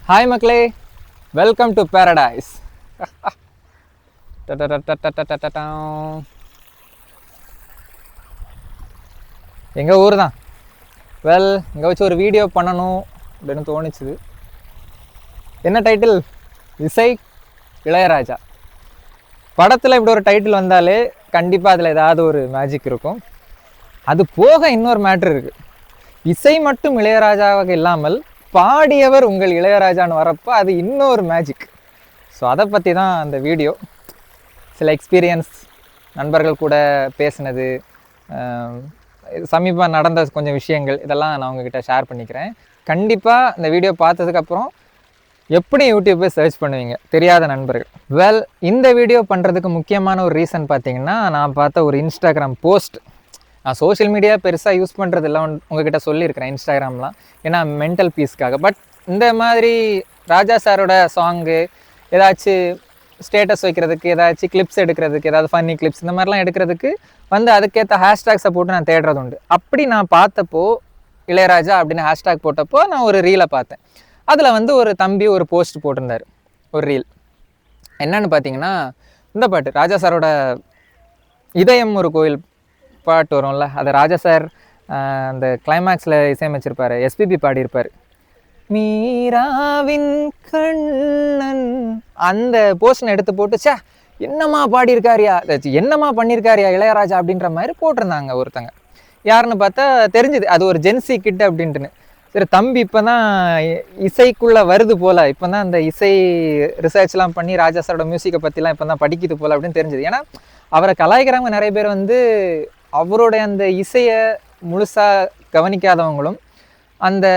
Hi மக்களே, welcome to paradise. எங்கள் ஊர் தான். இங்கே வச்சு ஒரு வீடியோ பண்ணணும் அப்படின்னு தோணுச்சுது. என்ன டைட்டில்? இசை இளையராஜா. படத்தில் இப்படி ஒரு டைட்டில் வந்தாலே கண்டிப்பாக அதில் ஏதாவது ஒரு மேஜிக் இருக்கும். அது போக இன்னொரு மேட்ரு இருக்குது. இசை மட்டும் இளையராஜாவாக இல்லாமல் பாடியவர் உங்கள் இளையராஜான்னு வரப்போ அது இன்னொரு மேஜிக். ஸோ அதை பற்றி தான் அந்த வீடியோ. சில எக்ஸ்பீரியன்ஸ், நண்பர்கள் கூட பேசினது, சமீபமாக நடந்த கொஞ்சம் விஷயங்கள், இதெல்லாம் நான் உங்ககிட்ட ஷேர் பண்ணிக்கிறேன். கண்டிப்பாக இந்த வீடியோ பார்த்ததுக்கப்புறம் எப்படி யூடியூப்பை சர்ச் பண்ணுவீங்க தெரியாத நண்பர்கள். இந்த வீடியோ பண்ணுறதுக்கு முக்கியமான ஒரு ரீசன் பார்த்தீங்கன்னா, நான் பார்த்த ஒரு இன்ஸ்டாகிராம் போஸ்ட். நான் சோஷியல் மீடியா பெருசாக யூஸ் பண்ணுறதில்ல, உங்ககிட்ட சொல்லியிருக்கிறேன் இன்ஸ்டாகிராம்லாம், ஏன்னா மென்டல் பீஸ்க்காக. பட் இந்த மாதிரி ராஜா சாரோட சாங்கு, ஏதாச்சும் ஸ்டேட்டஸ் வைக்கிறதுக்கு, ஏதாச்சும் கிளிப்ஸ் எடுக்கிறதுக்கு, ஏதாவது ஃபன்னி கிளிப்ஸ் இந்த மாதிரிலாம் எடுக்கிறதுக்கு அதுக்கேற்ற ஹேஷ்டேக்ஸை போட்டு நான் தேடுறது உண்டு. அப்படி நான் பார்த்தப்போ இளையராஜா அப்படின்னு ஹேஷ்டேக் போட்டப்போ நான் ஒரு ரீலை பார்த்தேன். அதில் ஒரு தம்பி ஒரு போஸ்ட் போட்டிருந்தார், ஒரு ரீல். என்னன்னு பார்த்தீங்கன்னா, இந்த பாட்டு ராஜா சாரோட இதயம் ஒரு கோயில் பாட்டு வரும்ல, அதை ராஜா சார் அந்த கிளைமேக்ஸில் இசையமைச்சிருப்பார், எஸ்பிபி பாடியிருப்பார். மீராவின் கண்ணன் அந்த போர்ஷனை எடுத்து போட்டு, சே என்னம்மா பாடியிருக்காரியா, என்னம்மா பண்ணியிருக்காரியா இளையராஜா அப்படின்ற மாதிரி போட்டிருந்தாங்க ஒருத்தங்க. யாருன்னு பார்த்தா தெரிஞ்சுது அது ஒரு ஜென்சி கிட் அப்படின்ட்டுன்னு. சரி, தம்பி இப்போ தான் இசைக்குள்ளே வருது போல், இப்போ தான் அந்த இசை ரிசர்ச்லாம் பண்ணி ராஜா சாரோட மியூசிக்கை பற்றிலாம் இப்போ தான் படிக்குது போல் அப்படின்னு தெரிஞ்சுது. ஏன்னா அவரை கலாய்க்கிறவங்க நிறைய பேர் அவருடைய அந்த இசையை முழுசாக கவனிக்காதவங்களும், அந்த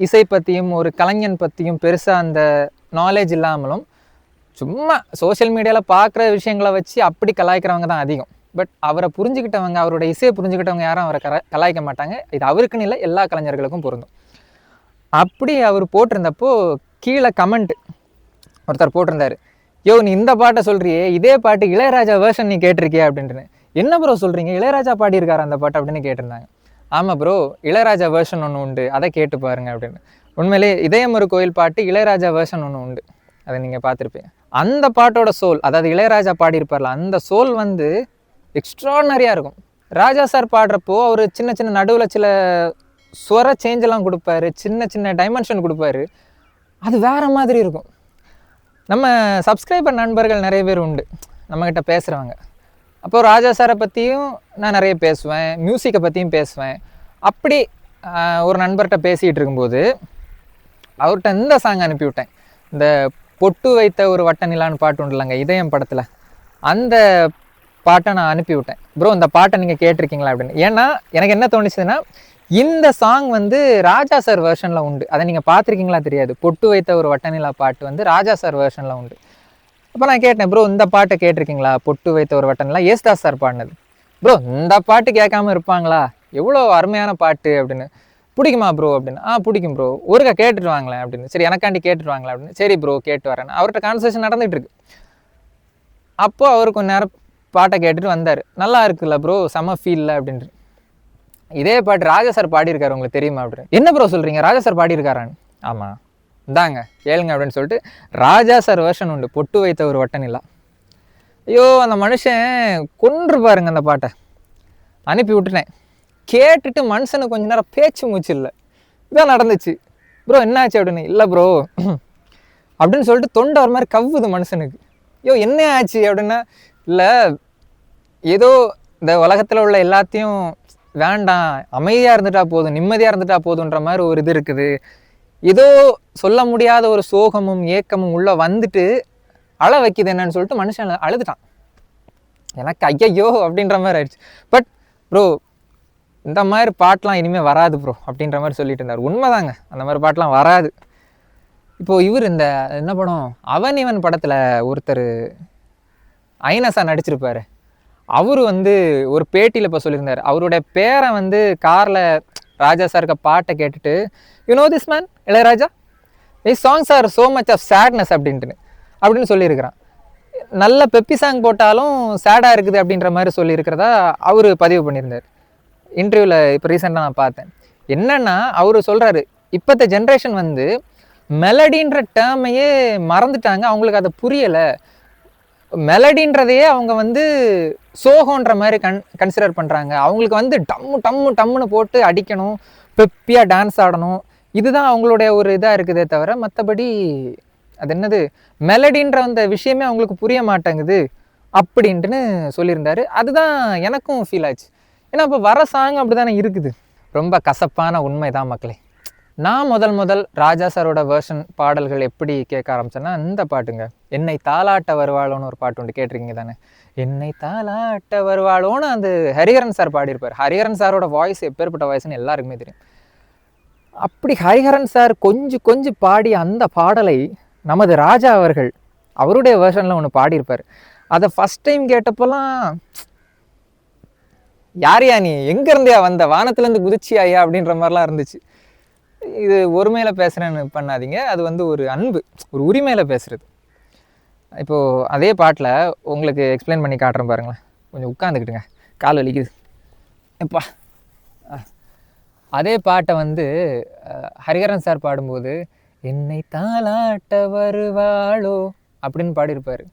இசை பற்றியும் ஒரு கலைஞன் பற்றியும் பெருசாக அந்த நாலேஜ் இல்லாமலும் சும்மா சோஷியல் மீடியாவில் பார்க்குற விஷயங்களை வச்சு அப்படி கலாய்க்கிறவங்க தான் அதிகம். பட் அவரை புரிஞ்சுக்கிட்டவங்க, அவரோட இசையை புரிஞ்சுக்கிட்டவங்க யாரும் அவரை கலாய்க்க மாட்டாங்க. இது அவருக்குன்னு இல்லை, எல்லா கலைஞர்களுக்கும் பொருந்தும். அப்படி அவர் போட்டிருந்தப்போ கீழே கமெண்ட் ஒருத்தர் போட்டிருந்தார், யோ நீ இந்த பாட்டை சொல்கிறியே, இதே பாட்டு இளையராஜா வேர்ஷன் நீ கேட்டிருக்கியே அப்படின்ட்டுன்னு. என்ன ப்ரோ சொல்கிறீங்க, இளையராஜா பாடியிருக்காரு அந்த பாட்டு அப்படின்னு கேட்டிருந்தாங்க. ஆமாம் ப்ரோ, இளையராஜா வேர்ஷன் ஒன்று உண்டு, அதை கேட்டு பாருங்க அப்படின்னு. உண்மையிலே இதயம் ஒரு கோயில் பாட்டு இளையராஜா வேர்ஷன் ஒன்று உண்டு, அதை நீங்கள் பார்த்துருப்பீங்க. அந்த பாட்டோட சோல், அதாவது இளையராஜா பாடியிருப்பார்ல, அந்த சோல் எக்ஸ்ட்ராடனரியாக இருக்கும். ராஜா சார் பாடுறப்போ அவர் சின்ன சின்ன நடுவில் சில ஸ்வர சேஞ்செல்லாம் கொடுப்பாரு, சின்ன சின்ன டைமென்ஷன் கொடுப்பாரு, அது வேறு மாதிரி இருக்கும். நம்ம சப்ஸ்கிரைபர் நண்பர்கள் நிறைய பேர் உண்டு நம்மக்கிட்ட பேசுகிறவங்க. அப்போது ராஜா சாரை பற்றியும் நான் நிறைய பேசுவேன், மியூசிக்கை பற்றியும் பேசுவேன். அப்படி ஒரு நண்பர்கிட்ட பேசிகிட்டு இருக்கும்போது அவர்கிட்ட இந்த சாங் அனுப்பிவிட்டேன். இந்த பொட்டு வைத்த ஒரு வட்ட நிலான்னு பாட்டு உண்டு இல்லைங்க, இதயம் படத்தில், அந்த பாட்டை நான் அனுப்பிவிட்டேன். ப்ரோ இந்த பாட்டை நீங்கள் கேட்டிருக்கீங்களா அப்படின்னு. ஏன்னா எனக்கு என்ன தோணுச்சுன்னா, இந்த சாங் ராஜா சார் வேர்ஷனில் உண்டு, அதை நீங்கள் பார்த்துருக்கீங்களா தெரியாது. பொட்டு வைத்த ஒரு வட்ட நிலா பாட்டு ராஜா சார் வேர்ஷனில் உண்டு. அப்போ நான் கேட்டேன், ப்ரோ இந்த பாட்டை கேட்டிருக்கீங்களா, பொட்டு வைத்த ஒரு வட்டன்லாம் யேசுதாஸ் சார் பாடினது. ப்ரோ இந்த பாட்டு கேட்காம இருப்பாங்களா, எவ்வளோ அருமையான பாட்டு அப்படின்னு. பிடிக்குமா ப்ரோ அப்படின்னு. பிடிக்கும் ப்ரோ, ஒருக்கா கேட்டுட்டு வாங்களேன் அப்படின்னு. சரி எனக்காண்டி கேட்டுட்டு வாங்களேன் அப்படின்னு. சரி ப்ரோ கேட்டு வரேன். அவர்கிட்ட கான்வர்சேஷன் நடந்துகிட்டு இருக்கு. அப்போது அவர் கொஞ்சம் நேரம் பாட்டை கேட்டுட்டு வந்தார். நல்லா இருக்குல்ல ப்ரோ, செம ஃபீலில் அப்படின்ட்டு. இதே பாட்டு ராஜா சார் பாடியிருக்காரு, உங்களுக்கு தெரியுமா அப்படின்னு. என்ன ப்ரோ சொல்கிறீங்க, ராஜா சார் பாடியிருக்காரான்னு. ஆமாம் இந்தாங்க கேளுங்க அப்படின்னு சொல்லிட்டு ராஜா சார் வேர்ஷன் உண்டு, பொட்டு வைத்த ஒரு வட்ட நிலா. ஐயோ அந்த மனுஷன் கொன்று பாருங்க அந்த பாட்டை. அனுப்பி விட்டுட்டேன். கேட்டுட்டு மனுஷனுக்கு கொஞ்ச நேரம் பேச்சு மூச்சு இல்லை. இதான் நடந்துச்சு. ப்ரோ என்னாச்சு அப்படின்னு. இல்லை ப்ரோ அப்படின்னு சொல்லிட்டு தொண்டை ஒரு மாதிரி கவ்வுது மனுஷனுக்கு. ஐயோ என்ன ஆச்சு அப்படின்னா, இல்லை ஏதோ இந்த உலகத்தில் உள்ள எல்லாத்தையும் வேண்டாம், அமைதியாக இருந்துட்டா போதும், நிம்மதியாக இருந்துட்டா போதுன்ற மாதிரி ஒரு இது இருக்குது. ஏதோ சொல்ல முடியாத ஒரு சோகமும் ஏக்கமும் உள்ளே அழ வைக்குது என்னன்னு சொல்லிட்டு மனுஷன் அழுதுட்டான். எனக்கு ஐயையோ அப்படின்ற மாதிரி ஆயிடுச்சு. பட் ப்ரோ இந்த மாதிரி பாட்டெலாம் இனிமேல் வராது ப்ரோ அப்படின்ற மாதிரி சொல்லிட்டு இருந்தார். உண்மைதாங்க, அந்த மாதிரி பாட்டெலாம் வராது. இப்போது இவர் இந்த என்ன படம், அவன் இவன் படத்தில் ஒருத்தர் ஐனஸா நடிச்சிருப்பார். அவர் ஒரு பேட்டியில் இப்போ சொல்லியிருந்தார், அவருடைய பேரை காரில் ராஜா சாருக்கு பாட்டை கேட்டுட்டு, you know this man Ilaiyaraaja, these songs are so much of sadness அப்படின்னு சொல்லியிருக்கிறான். நல்ல பெப்பி சாங் போட்டாலும் சேடாக இருக்குது அப்படின்ற மாதிரி சொல்லியிருக்கிறதா அவர் பதிவு பண்ணியிருந்தார் இன்டர்வியூவில். இப்போ ரீசெண்டாக நான் பார்த்தேன். என்னென்னா அவர் சொல்கிறாரு, இப்போத்த ஜென்ரேஷன் மெலடின்ற டேர்மையே மறந்துட்டாங்க. அவங்களுக்கு அதை புரியலை. மெலடின்றதையே அவங்க வந்து சோகன்ற மாதிரி கன்சிடர் பண்ணுறாங்க. அவங்களுக்கு வந்து டம்மு டம்மு டம்முன்னு போட்டு அடிக்கணும், பெப்பியாக டான்ஸ் ஆடணும், இதுதான் அவங்களுடைய ஒரு இதாக இருக்குதே தவிர மற்றபடி அது என்னது மெலடின்ற அந்த விஷயமே அவங்களுக்கு புரிய மாட்டேங்குது அப்படின்ட்டுன்னு சொல்லியிருந்தாரு. அதுதான் எனக்கும் ஃபீல் ஆச்சு. ஏன்னா இப்போ வர சாங் அப்படி தானே இருக்குது. ரொம்ப கசப்பான உண்மை தான் மக்களே. நான் முதல் ராஜா சாரோட வேர்ஷன் பாடல்கள் எப்படி கேட்க ஆரம்பிச்சேன்னா இந்த பாட்டுங்க, என்னை தாலாட்ட வருவாளோன்னு ஒரு பாட்டு உண்டு, கேட்டிருக்கீங்க தானே? என்னை தாலாட்ட வருவாளோன்னு அந்த ஹரிஹரன் சார் பாடியிருப்பார். ஹரிஹரன் சாரோட வாய்ஸ் எப்பேற்பட்ட வாய்ஸ்ன்னு எல்லாருக்குமே தெரியும். அப்படி ஹரிஹரன் சார் கொஞ்சம் பாடி அந்த பாடலை நமது ராஜா அவர்கள் அவருடைய வேர்ஷனில் ஒன்று பாடியிருப்பார். அதை ஃபஸ்ட் டைம் கேட்டப்போலாம் யாரையா நீ எங்கேருந்தியா வந்த, வானத்துலேருந்து குதிச்சியாயா அப்படின்ற மாதிரிலாம் இருந்துச்சு. இது ஒருமையில் பேசுகிறேன்னு பண்ணாதீங்க, அது வந்து ஒரு அன்பு, ஒரு உரிமையில் பேசுகிறது. இப்போது அதே பாட்டில் உங்களுக்கு எக்ஸ்பிளைன் பண்ணி காட்டுறேன் பாருங்களேன். கொஞ்சம் உட்காந்துக்கிட்டுங்க, கால் வலிக்குது எப்பா. அதே பாட்டை வந்து ஹரிஹரன் சார் பாடும்போது என்னை தாலாட்ட வருவாளோ அப்படின்னு பாடியிருப்பார்.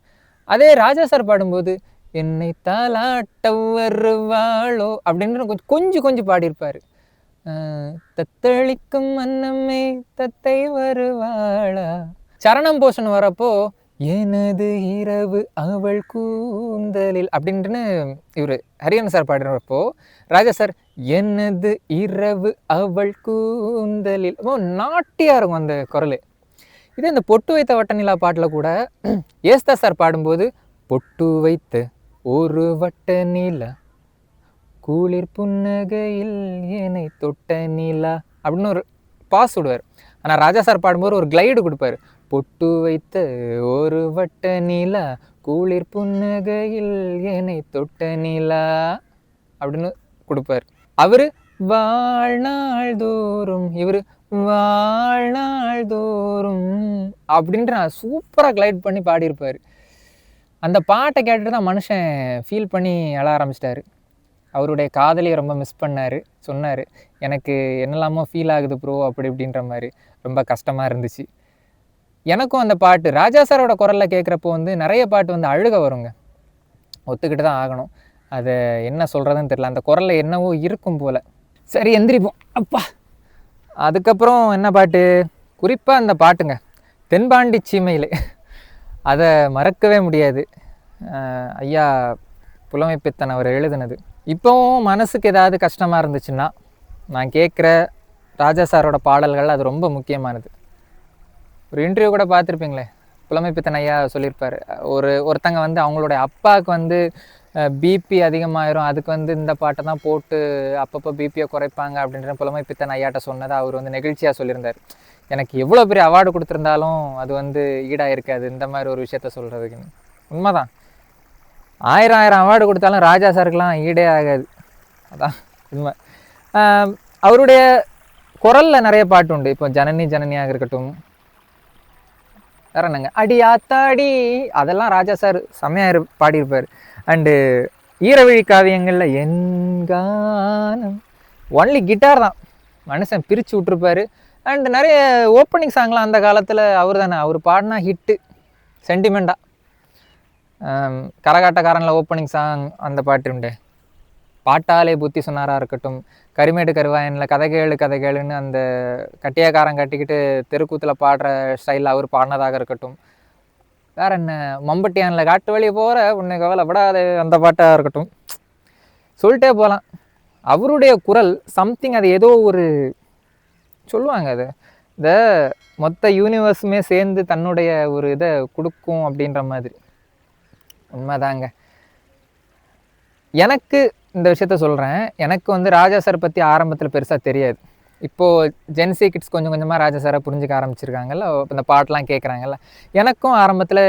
அதே ராஜா சார் பாடும்போது என்னை தாலாட்ட வருவாளோ அப்படின்னு கொஞ்சம் பாடியிருப்பார். தத்தளிக்கும் அன்னமே தத்தை வருவாளா. சரணம் போஷன் வரப்போ எனது இரவு அவள் கூந்தலில் அப்படின்ட்டுன்னு இவர் ஹரிஹரன் சார் பாடுறப்போ ராஜா சார் எனது இரவு அவள் கூந்தலில் நாட்டியாக இருக்கும் அந்த குரல். இதே இந்த பொட்டு வைத்த வட்ட நிலா பாட்டில் கூட ஏஸ்தா சார் பாடும்போது பொட்டு வைத்த ஒரு வட்ட நிலா குளிர் புன்னகையில் என்னை தொட்ட நிலா அப்படின்னு ஒரு பாஸ் விடுவார். ஆனால் ராஜா சார் பாடும்போது ஒரு கிளைடு கொடுப்பார். பொட்டு வைத்த ஒரு வட்ட நிலா குளிர் புன்னகையில் என்னை தொட்ட நிலா அப்படின்னு கொடுப்பார். அவர் வாழ்நாள் தோறும், இவர் வாழ்நாள் தோறும் அப்படின்ட்டு நான் சூப்பராக கிளைட் பண்ணி பாடியிருப்பார். அந்த பாட்டை கேட்டுட்டு தான் மனுஷன் ஃபீல் பண்ணி அழ ஆரம்பிச்சிட்டாரு. அவருடைய காதலியை ரொம்ப மிஸ் பண்ணார். சொன்னார், எனக்கு என்னெல்லாமோ ஃபீல் ஆகுது ப்ரோ அப்படி இப்படின்ற மாதிரி. ரொம்ப கஷ்டமாக இருந்துச்சு. எனக்கும் அந்த பாட்டு ராஜா சாரோட குரலில் கேட்குறப்போ வந்து நிறைய பாட்டு வந்து அழுக வருங்க, ஒத்துக்கிட்டு தான் ஆகணும். அதை என்ன சொல்கிறதுன்னு தெரியல, அந்த குரலில் என்னவோ இருக்கும் போல். சரி எந்திரிப்போம் அப்பா. அதுக்கப்புறம் என்ன பாட்டு, குறிப்பாக அந்த பாட்டுங்க தென்பாண்டி சீமையில், அதை மறக்கவே முடியாது. ஐயா புலமைப்பித்தன் அவர் எழுதுனது. இப்போவும் மனசுக்கு ஏதாவது கஷ்டமாக இருந்துச்சுன்னா நான் கேட்குற ராஜா சாரோட பாடல்கள் அது ரொம்ப முக்கியமானது. ஒரு இன்டர்வியூ கூட பார்த்துருப்பீங்களே, புலமைப்பித்தன் ஐயா சொல்லியிருப்பார், ஒருத்தங்க வந்து அவங்களுடைய அப்பாவுக்கு வந்து பிபி அதிகமாகிரும், அதுக்கு வந்து இந்த பாட்டை தான் போட்டு அப்பப்போ பிபியை குறைப்பாங்க அப்படின்ற புலமைப்பித்தன் ஐயாட்ட சொன்னதை அவர் வந்து நெகிழ்ச்சியாக சொல்லியிருந்தார். எனக்கு எவ்வளோ பெரிய அவார்டு கொடுத்துருந்தாலும் அது வந்து ஈடாக இருக்காது இந்த மாதிரி ஒரு விஷயத்த சொல்கிறதுக்கு. உண்மைதான், 1000 அவார்டு கொடுத்தாலும் ராஜா சாருக்கெலாம் ஈடே ஆகாது. அதான் உண்மை. அவருடைய குரலில் நிறைய பாட்டு உண்டு. இப்போ ஜனனி ஜனனியாக இருக்கட்டும், வேற என்னங்க அடியாத்தாடி, அதெல்லாம் ராஜா சார் செம்மையாக பாடியிருப்பார். அண்டு ஈரவிழி காவியங்களில் என்கானம் ஒன்லி கிட்டார் தான், மனுஷன் பிரித்து விட்ருப்பார். அண்டு நிறைய ஓப்பனிங் சாங்லாம் அந்த காலத்தில் அவர் தானே, அவர் பாடினா ஹிட்டு சென்டிமெண்ட்டாக. கரகாட்டக்காரனில் ஓப்பனிங் சாங் அந்த பாட்டு உண்டு, பாட்டாலே புத்தி சொன்னாராக இருக்கட்டும், கரிமேடு கருவாயனில் கதை கேளுன்னு அந்த கட்டியக்காரன் கட்டிக்கிட்டு தெருக்கூத்தில் பாடுற ஸ்டைலில் அவர் பாடினதாக இருக்கட்டும். வேறு என்ன, மம்பட்டியானில் காட்டு வழியே போகிற உன்னை கவலைப்படாத அந்த பாட்டாக இருக்கட்டும், சொல்லிட்டே போகலாம். அவருடைய குரல் சம்திங், அது ஏதோ ஒரு சொல்லுவாங்க, அது இந்த மொத்த யூனிவர்ஸுமே சேர்ந்து தன்னுடைய ஒரு இதை கொடுக்கும் அப்படின்ற மாதிரி. உண்மைதாங்க. எனக்கு இந்த விஷயத்த சொல்கிறேன், எனக்கு வந்து ராஜா சார் பற்றி ஆரம்பத்தில் பெருசாக தெரியாது. இப்போது ஜென்சி கிட்ஸ் கொஞ்சம் கொஞ்சமாக ராஜா சாரை புரிஞ்சுக்க ஆரம்பிச்சிருக்காங்கல்ல, இந்த பாட்டெலாம் கேட்குறாங்கல்ல. எனக்கும் ஆரம்பத்தில்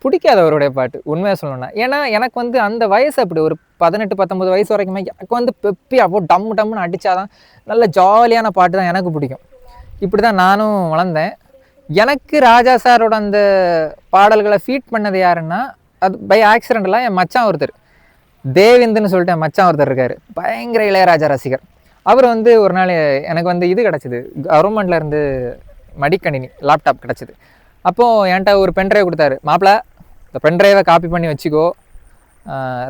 பிடிக்காது அவருடைய பாட்டு, உண்மையாக சொல்லணும்னா. ஏன்னா எனக்கு வந்து அந்த வயசு அப்படி, ஒரு 18-19 வயசு வரைக்குமே எனக்கு வந்து பெப்பி அப்போ டம்முன்னு அடித்தாதான் நல்ல ஜாலியான பாட்டு தான் எனக்கு பிடிக்கும். இப்படி தான் நானும் வளர்ந்தேன். எனக்கு ராஜா சாரோட அந்த பாடல்களை ஃபீட் பண்ணது யாருன்னா, அது பை ஆக்சிடென்டெலாம் என் மச்சான் ஒருத்தர், தேவேந்துன்னு சொல்லிட்டு என் மச்சான் ஒருத்தர் இருக்கார், பயங்கர இளையராஜா ரசிகர். அவர் வந்து ஒரு நாள் எனக்கு வந்து இது கிடச்சிது, கவர்மெண்ட்லேருந்து மடிக்கணினி லேப்டாப் கிடச்சிது. அப்போது என்கிட்ட ஒரு பென்ட்ரைவ் கொடுத்தாரு. மாப்பிள்ள, இந்த பென்ட்ரைவை காப்பி பண்ணி வச்சுக்கோ,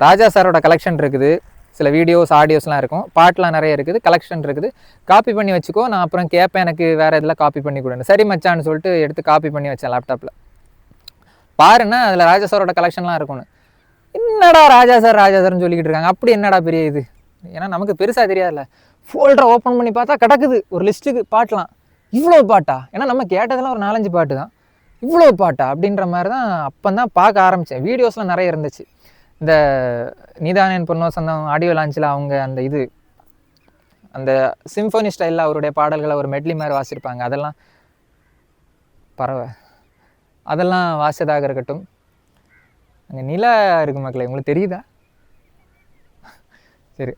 ராஜா சாரோட கலெக்ஷன் இருக்குது, சில வீடியோஸ் ஆடியோஸ்லாம் இருக்கும், பாட்டெலாம் நிறைய இருக்குது, கலெக்ஷன் இருக்குது, காப்பி பண்ணி வச்சுக்கோ, நான் அப்புறம் கேட்பேன், எனக்கு வேறு இதில் காப்பி பண்ணி கொடுன்னு. சரி மச்சான்னு சொல்லிட்டு எடுத்து காப்பி பண்ணி வச்சேன் லேப்டாப்பில். பாருன்னா அதில் ராஜா சாரோட கலெக்ஷன்லாம் இருக்கும்னு. என்னடா ராஜா சார்னு சொல்லிக்கிட்டு இருக்காங்க, அப்படி என்னடா பெரிய இது, ஏன்னா நமக்கு பெருசாக தெரியாதுல்ல. ஃபோல்டரை ஓப்பன் பண்ணி பார்த்தா கிடக்குது ஒரு லிஸ்ட்டுக்கு பாட்டெலாம். இவ்வளோ பாட்டா, ஏன்னா நம்ம கேட்டதெல்லாம் ஒரு 4-5 பாட்டு தான், இவ்வளோ பாட்டா அப்படின்ற மாதிரி தான் அப்போ தான் பார்க்க ஆரம்பித்தேன். வீடியோஸ்லாம் நிறைய இருந்துச்சு. இந்த நீதானேன் பொண்ணோ சொந்தம் ஆடியோ லான்ச்சில் அவங்க அந்த இது அந்த சிம்ஃபோனி ஸ்டைலில் அவருடைய பாடல்களை ஒரு மெட்லி மாதிரி வாசியிருப்பாங்க. அதெல்லாம் அதெல்லாம் வாசியதாக இருக்கட்டும். அங்கே நிலா இருக்கு மக்களே, உங்களுக்கு தெரியுதா? சரி,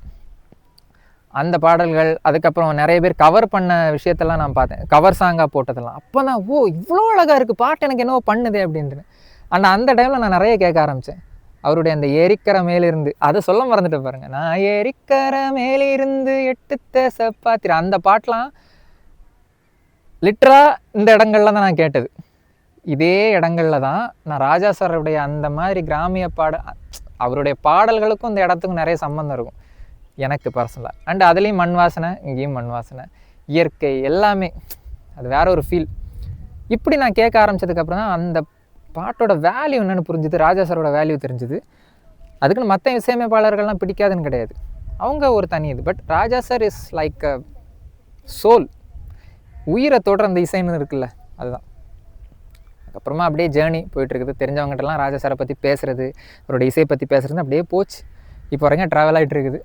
அந்த பாடல்கள், அதுக்கப்புறம் நிறைய பேர் கவர் பண்ண விஷயத்தெல்லாம் நான் பார்த்தேன், கவர் சாங்காக போட்டதெல்லாம். அப்போ தான் ஓ இவ்வளோ அழகாக இருக்குது பாட்டு, எனக்கு என்னவோ பண்ணுது அப்படின்ட்டு. ஆனால் அந்த டைமில் நான் நிறைய கேட்க ஆரம்பித்தேன். அவருடைய அந்த ஏரிக்கரை மேலிருந்து, அதை சொல்ல மறந்துட்டு பாருங்க, நான் ஏரிக்கரை மேலிருந்து 8 தேச பாத்திர, அந்த பாட்டெலாம் லிட்டரா இந்த இடங்கள்ல தான் நான் கேட்டது. இதே இடங்கள்ல தான் நான் ராஜா சாருடைய அந்த மாதிரி கிராமிய அவருடைய பாடல்களுக்கும் இந்த இடத்துக்கும் நிறைய சம்மந்தம் இருக்கும் எனக்கு பர்சனலாக. அண்ட் அதுலேயும் மண் வாசனை, இங்கேயும் மண் வாசனை, இயற்கை எல்லாமே அது வேற ஒரு ஃபீல். இப்படி நான் கேட்க ஆரம்பித்ததுக்கப்புறம் தான் அந்த பாட்டோட வேல்யூ என்னென்னு புரிஞ்சுது, ராஜா சாரோட வேல்யூ தெரிஞ்சுது. அதுக்குன்னு மற்ற இசையமைப்பாளர்கள்லாம் பிடிக்காதுன்னு கிடையாது, அவங்க ஒரு தனி இது. But Raja sir is like a soul, உயிரை தொடர அந்த இசைன்னு இருக்குல்ல, அதுதான். அதுக்கப்புறமா அப்படியே ஜேர்னி போயிட்டுருக்குது. தெரிஞ்சவங்ககிட்டலாம் ராஜா சாரை பற்றி பேசுகிறது, அவரோட இசையை பற்றி பேசுகிறது அப்படியே போச்சு. இப்போ வரைக்கும் ட்ராவல் ஆகிட்டு இருக்குது.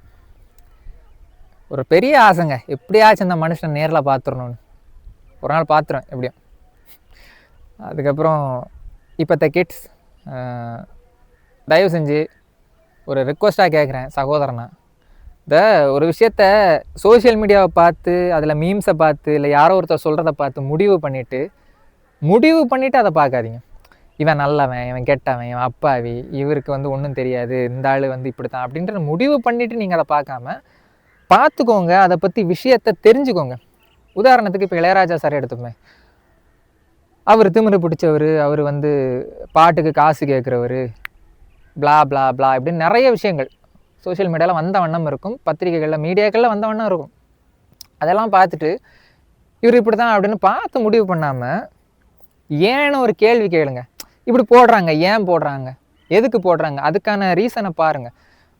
ஒரு பெரிய ஆசைங்க, எப்படியாச்சும் இந்த மனுஷனை நேரில் பார்த்துடணும்னு. ஒரு நாள் பார்த்துருவேன் எப்படியும். அதுக்கப்புறம் இப்போத்த கிட்ஸ் தயவு செஞ்சு ஒரு ரிக்வஸ்ட்டாக கேட்குறேன் சகோதரனா, இந்த ஒரு விஷயத்த சோஷியல் மீடியாவை பார்த்து, அதில் மீம்ஸை பார்த்து, இல்லை யாரோ ஒருத்தர் சொல்கிறத பார்த்து முடிவு பண்ணிவிட்டு அதை பார்க்காதீங்க. இவன் நல்லவன், இவன் கெட்டவன், இவன் அப்பாவி, இவருக்கு ஒன்றும் தெரியாது, இந்த ஆள் இப்படி தான் அப்படின்ற முடிவு பண்ணிவிட்டு நீங்கள் அதை பார்த்துக்கோங்க, அதை பற்றி விஷயத்தை தெரிஞ்சுக்கோங்க. உதாரணத்துக்கு இப்போ இளையராஜா சார் எடுத்துப்போமே, அவர் திமிரு பிடிச்சவர், அவர் பாட்டுக்கு காசு கேட்குறவர், பிளா பிளா பிளா இப்படின்னு நிறைய விஷயங்கள் சோஷியல் மீடியாவில் வந்த வண்ணம் இருக்கும், பத்திரிகைகளில் மீடியாக்களில் வந்த வண்ணம் இருக்கும். அதெல்லாம் பார்த்துட்டு இவர் இப்படி தான் அப்படின்னு பார்த்து முடிவு பண்ணாமல் ஏன்னு ஒரு கேள்வி கேளுங்க. இப்படி போடுறாங்க, ஏன் போடுறாங்க, எதுக்கு போடுறாங்க, அதுக்கான ரீசனை பாருங்கள்.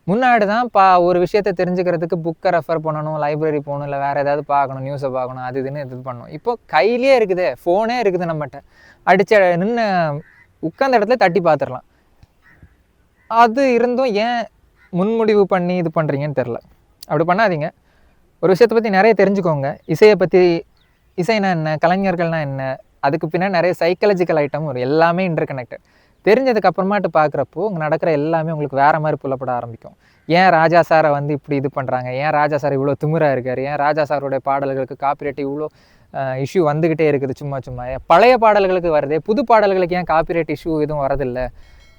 முன்னாடி தான் ஒரு விஷயத்தை தெரிஞ்சுக்கிறதுக்கு புக்கை ரெஃபர் பண்ணணும், லைப்ரரி போகணும், இல்லை வேறு ஏதாவது பார்க்கணும், நியூஸை பார்க்கணும், அது இதுன்னு இது பண்ணணும். இப்போ கையிலே இருக்குது, ஃபோனே இருக்குது நம்மகிட்ட, அடித்த நின்று உட்கார்ந்த இடத்துல தட்டி பார்த்துடலாம். அது இருந்தும் ஏன் முன்முடிவு பண்ணி இது பண்ணுறீங்கன்னு தெரில. அப்படி பண்ணாதீங்க. ஒரு விஷயத்தை பற்றி நிறைய தெரிஞ்சுக்கோங்க. இசையை பற்றி, இசைனா என்ன, கலைஞர்கள்னால் என்ன, அதுக்கு பின்னாடி நிறைய சைக்காலஜிக்கல் ஐட்டம் வரும், எல்லாமே இன்டர் கனெக்டட். தெரிஞ்சதுக்கு அப்புறமாட்டு பார்க்குறப்போ உங்கள் நடக்கிற எல்லாமே உங்களுக்கு வேறு மாதிரி புலப்பட ஆரம்பிக்கும். ஏன் ராஜா சாரை இப்படி இது பண்ணுறாங்க, ஏன் ராஜா சார் இவ்வளோ திமிராக இருக்கார், ஏன் ராஜா சாருடைய பாடல்களுக்கு காப்பிரைட் இவ்வளோ இஷ்யூ வந்துக்கிட்டே இருக்குது, சும்மா பழைய பாடல்களுக்கு வருதே, புது பாடல்களுக்கு ஏன் காப்பிரைட் இஷ்யூ எதுவும் வரதில்லை,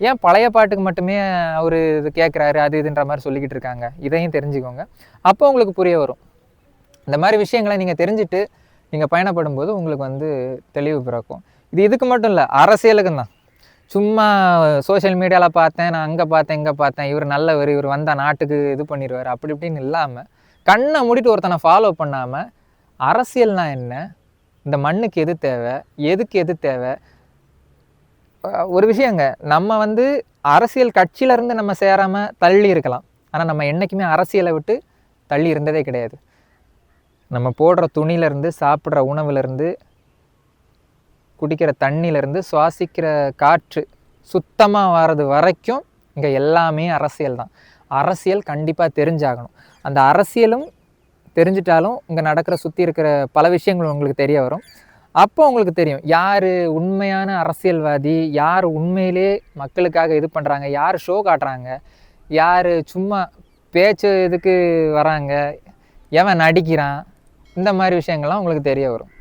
ஏன் பழைய பாட்டுக்கு மட்டுமே அவர் இது கேட்குறாரு, அது இதுன்ற மாதிரி சொல்லிக்கிட்டு இருக்காங்க. இதையும் தெரிஞ்சுக்கோங்க, அப்போ உங்களுக்கு புரிய வரும். இந்த மாதிரி விஷயங்களை நீங்கள் தெரிஞ்சுட்டு நீங்கள் பயணப்படும் போது உங்களுக்கு தெளிவு பிறக்கும். இதுக்கு மட்டும் இல்லை, அரசியலுக்கும் தான். சும்மா சோஷியல் மீடியாவில் பார்த்தேன், நான் அங்கே பார்த்தேன், இங்கே பார்த்தேன், இவர் நல்லவர், இவர் வந்தால் நாட்டுக்கு இது பண்ணிடுவார், அப்படி இப்படின்னு இல்லாமல் கண்ணை மூடிட்டு ஒருத்தனை ஃபாலோ பண்ணாமல் அரசியல்னா என்ன, இந்த மண்ணுக்கு எது தேவை, எதுக்கு எது தேவை. ஒரு விஷயங்க, நம்ம அரசியல் கட்சியிலேருந்து நம்ம சேராமல் தள்ளி இருக்கலாம், ஆனால் நம்ம என்றைக்குமே அரசியலை விட்டு தள்ளி இருந்ததே கிடையாது. நம்ம போடுற துணியிலேருந்து, சாப்பிட்ற உணவுலேருந்து, குடிக்கிற தண்ணியிலேருந்து, சுவாசிக்கிற காற்று சுத்தமாக வர்றது வரைக்கும் இங்கே எல்லாமே அரசியல் தான். அரசியல் கண்டிப்பாக தெரிஞ்சாகணும். அந்த அரசியலும் தெரிஞ்சிட்டாலும் இங்கே நடக்கிற சுற்றி இருக்கிற பல விஷயங்கள் உங்களுக்கு தெரிய வரும். அப்போ உங்களுக்கு தெரியும் யார் உண்மையான அரசியல்வாதி, யார் உண்மையிலே மக்களுக்காக இது பண்ணுறாங்க, யார் ஷோ காட்டுறாங்க, யார் சும்மா பேச்சு இதுக்கு வராங்க, எவன் நடிக்கிறான், இந்த மாதிரி விஷயங்கள்லாம் உங்களுக்கு தெரிய வரும்.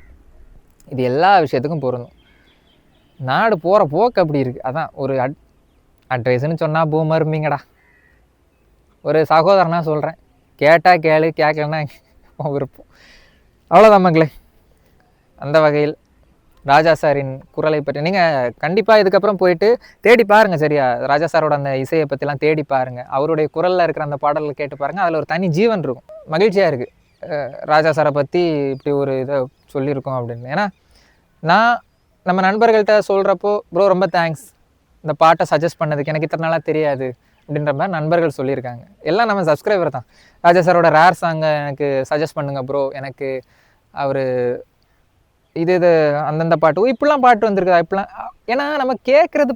இது எல்லா விஷயத்துக்கும் பொருந்தும். நாடு போகிற போக்கு அப்படி இருக்குது. அதான் ஒரு அட்வைஸ்ன்னு சொன்னால் பூமரும்பிங்கடா. ஒரு சகோதரனாக சொல்கிறேன், கேட்டால் கேளு, கேட்கலன்னா விருப்பம். அவ்வளோதான் மக்களே. அந்த வகையில் ராஜா சாரின் குரலை பற்றி நீங்கள் கண்டிப்பாக இதுக்கப்புறம் போயிட்டு தேடி பாருங்கள் சரியா. ராஜா சாரோட அந்த இசையை பற்றிலாம் தேடி பாருங்கள். அவருடைய குரலில் இருக்கிற அந்த பாடல்கள் கேட்டு பாருங்கள். அதில் ஒரு தனி ஜீவன் இருக்கும். மகிழ்ச்சியாக இருக்குது ராஜா சாரை பற்றி இப்படி ஒரு இதை சொல்லியிருக்கோம் அப்படின்னு. ஏன்னா நான் நம்ம நண்பர்கள்ட்ட சொல்கிறப்போ ப்ரோ ரொம்ப தேங்க்ஸ் இந்த பாட்டை சஜஸ்ட் பண்ணதுக்கு, எனக்கு இத்தனை நாளாக தெரியாது அப்படின்ற மாதிரி நண்பர்கள் சொல்லியிருக்காங்க. எல்லாம் நம்ம சப்ஸ்கிரைபர் தான். ராஜா சாரோட ரேர் சாங்கை எனக்கு சஜஸ்ட் பண்ணுங்கள் ப்ரோ, எனக்கு அவர் இது அந்தந்த பாட்டு இப்படிலாம் பாட்டு வந்திருக்குதா இப்படிலாம். ஏன்னா நம்ம கேட்குறது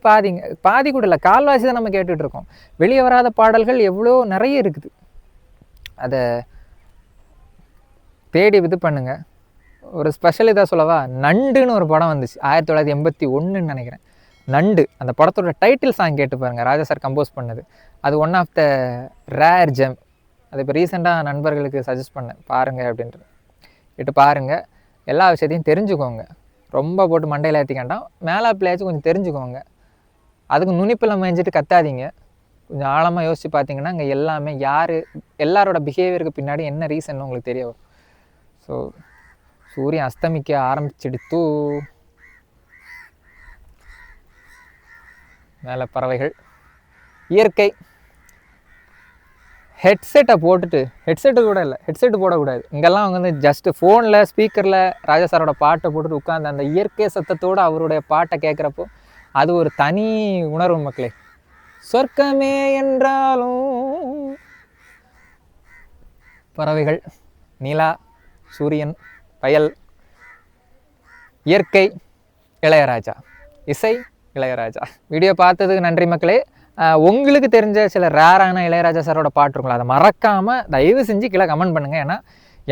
பாதி கூட இல்லை, கால்வாசி தான் நம்ம கேட்டுட்ருக்கோம். வெளியே வராத பாடல்கள் எவ்வளோ நிறைய இருக்குது. அதை தேடி இது பண்ணுங்க. ஒரு ஸ்பெஷல் இதாக சொல்லவா, நண்டுன்னு ஒரு படம் வந்துச்சு 1981 நினைக்கிறேன். நண்டு அந்த படத்தோட டைட்டில் சாங் கேட்டு பாருங்கள், ராஜா சார் கம்போஸ் பண்ணது. அது one of the rare gem. அது இப்போ ரீசெண்டாக நண்பர்களுக்கு சஜஸ்ட் பண்ணேன் பாருங்கள் அப்படின்ட்டு. கேட்டு பாருங்கள், எல்லா விஷயத்தையும் தெரிஞ்சுக்கோங்க. ரொம்ப போட்டு மண்டையில் ஏற்றிக்காண்டாம், மேலே பிள்ளையாச்சும் கொஞ்சம் தெரிஞ்சுக்கோங்க. அதுக்கு நுனிப்பில் மேய்ஞ்சிட்டு கத்தாதீங்க. கொஞ்சம் ஆழமாக யோசித்து பார்த்தீங்கன்னா இங்கே எல்லாமே எல்லாரோட பிஹேவியருக்கு பின்னாடி என்ன ரீசன் உங்களுக்கு தெரிய வரும். ஸோ சூரியன் அஸ்தமிக்க ஆரம்பிச்சிடுத்து. மேலே பறவைகள், இயற்கை. ஹெட்செட்டை போட்டுட்டு, ஹெட்செட்டு கூட இல்லை, ஹெட்செட்டு போடக்கூடாது. இங்கெல்லாம் வந்து ஜஸ்ட்டு ஃபோனில் ஸ்பீக்கரில் ராஜா சாரோட பாட்டை போட்டுட்டு உட்காந்து அந்த இயற்கை சத்தத்தோடு அவருடைய பாட்டை கேட்குறப்போ அது ஒரு தனி உணர்வு மக்களே. சொர்க்கமே என்றாலும் பறவைகள், நிலா, சூரியன், பயல், இயற்கை, இளையராஜா, இசை இளையராஜா. வீடியோ பார்த்ததுக்கு நன்றி மக்களே. உங்களுக்கு தெரிஞ்ச சில ரேரான இளையராஜா சாரோட பாட்டு இருக்குங்களா, அதை மறக்காமல் தயவு செஞ்சு கீழே கமெண்ட் பண்ணுங்கள். ஏன்னா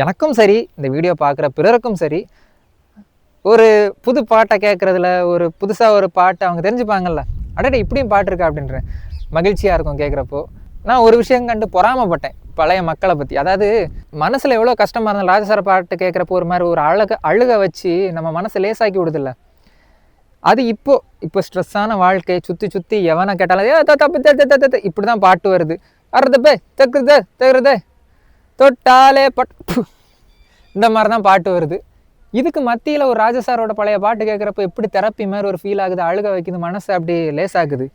எனக்கும் சரி, இந்த வீடியோ பார்க்குற பிறருக்கும் சரி, ஒரு புது பாட்டை கேட்குறதுல ஒரு புதுசாக ஒரு பாட்டை அவங்க தெரிஞ்சுப்பாங்கல்ல, அடடே இப்படியும் பாட்டு இருக்கா அப்படின்ற மகிழ்ச்சியாக இருக்கும் கேட்குறப்போ. நான் ஒரு விஷயம் கண்டு பொறாமப்பட்டேன் பழைய மக்களை பற்றி. அதாவது மனசில் எவ்வளோ கஷ்டமாக இருந்தாலும் ராஜா சார் பாட்டு கேட்குறப்போ ஒரு மாதிரி ஒரு அழுக வச்சு நம்ம மனசை லேசாக்கி விடுதில்ல. அது இப்போ ஸ்ட்ரெஸ்ஸான வாழ்க்கை, சுற்றி எவனை கேட்டாலும் தப்பு இப்படி தான் பாட்டு வருது. அறதப்பே தகுறதே தொட்டாலே இந்த மாதிரி தான் பாட்டு வருது. இதுக்கு மத்தியில் ஒரு ராஜா சாரோட பழைய பாட்டு கேட்குறப்போ எப்படி தெரப்பி மாதிரி ஒரு ஃபீல் ஆகுது, அழுக வைக்குது, மனசை அப்படி லேசாக்குது.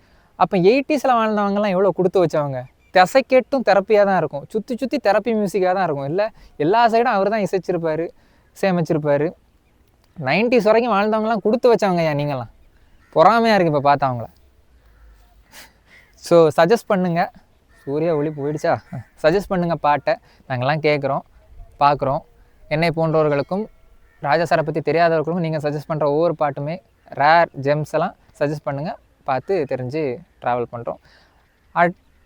அப்போ 80s வாழ்ந்தவங்கலாம் எவ்வளோ கொடுத்து வச்சவங்க. திசைக்கேட்டும் தெரப்பியாக தான் இருக்கும், சுற்றி தெரப்பி மியூசிக்காக தான் இருக்கும். இல்லை எல்லா சைடும் அவர் தான் இசைச்சிருப்பார், இசையமைச்சிருப்பார். 90s வரைக்கும் வாழ்ந்தவங்களாம் கொடுத்து வச்சவங்க. ஏன் நீங்களாம் பொறாமையாக இருக்குது இப்போ பார்த்தவங்கள. ஸோ சஜஸ்ட் பண்ணுங்கள். சூரிய ஒளி போயிடுச்சா, சஜஸ்ட் பண்ணுங்கள் பாட்டை. நாங்கள்லாம் கேட்குறோம், பார்க்குறோம். என்னை போன்றவர்களுக்கும் ராஜா சாரை பற்றி தெரியாதவர்களுக்கும் நீங்கள் சஜஸ்ட் பண்ணுற ஒவ்வொரு பாட்டுமே ரேர் ஜெம்ஸ் எல்லாம் சஜஸ்ட் பண்ணுங்கள், பார்த்து தெரிஞ்சு ட்ராவல் பண்ணுறோம்.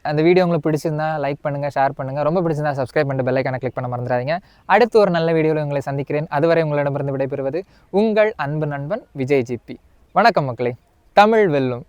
அந்த வீடியோ உங்களுக்கு பிடிச்சிருந்தா லைக் பண்ணுங்கள், ஷேர் பண்ணுங்கள். ரொம்ப பிடிச்சிருந்தா சப்ஸ்கிரைப் பண்ணிட்டு பெல் ஐக்கானை கிளிக் பண்ண மறந்துடாதீங்க. அடுத்து ஒரு நல்ல வீடியோவில் உங்களை சந்திக்கிறேன். அதுவரை உங்களிடமிருந்து விடைபெறுவது உங்கள் அன்பு நண்பன் விஜய் ஜிபி. வணக்கம் மக்களே. தமிழ் வெல்லும்.